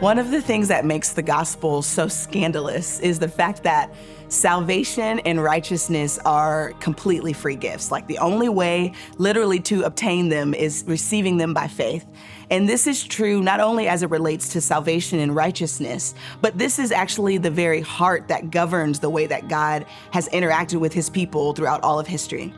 One of the things that makes the gospel so scandalous is the fact that salvation and righteousness are completely free gifts. Like the only way literally to obtain them is receiving them by faith. And this is true not only as it relates to salvation and righteousness, but this is actually the very heart that governs the way that God has interacted with his people throughout all of history.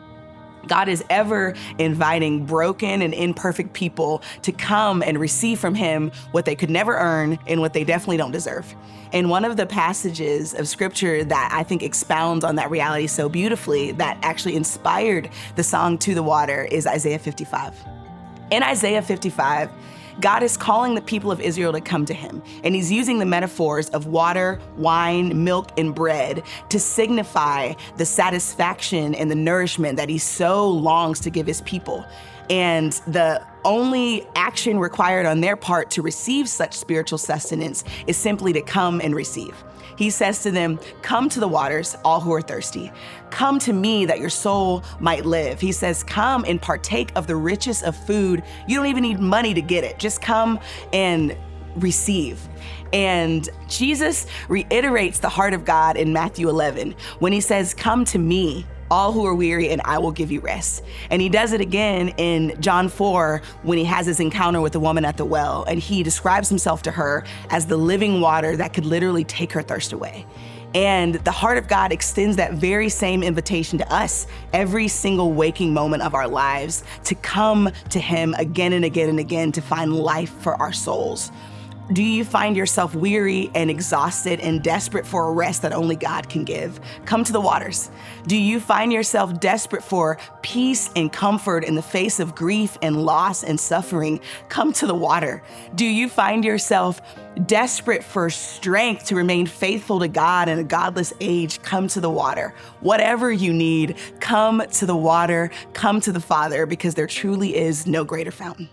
God is ever inviting broken and imperfect people to come and receive from him what they could never earn and what they definitely don't deserve. And one of the passages of scripture that I think expounds on that reality so beautifully, that actually inspired the song To the Water, is Isaiah 55. In Isaiah 55, God is calling the people of Israel to come to him, and he's using the metaphors of water, wine, milk, and bread to signify the satisfaction and the nourishment that he so longs to give his people. And the only action required on their part to receive such spiritual sustenance is simply to come and receive. He says to them, "Come to the waters, all who are thirsty. Come to me that your soul might live." He says, "Come and partake of the richest of food. You don't even need money to get it. Just come and receive." And Jesus reiterates the heart of God in Matthew 11 when he says, "Come to me, all who are weary, and I will give you rest." And he does it again in John 4 when he has his encounter with the woman at the well, and he describes himself to her as the living water that could literally take her thirst away. And the heart of God extends that very same invitation to us every single waking moment of our lives to come to him again and again and again to find life for our souls. Do you find yourself weary and exhausted and desperate for a rest that only God can give? Come to the waters. Do you find yourself desperate for peace and comfort in the face of grief and loss and suffering? Come to the water. Do you find yourself desperate for strength to remain faithful to God in a godless age? Come to the water. Whatever you need, come to the water, come to the Father, because there truly is no greater fountain.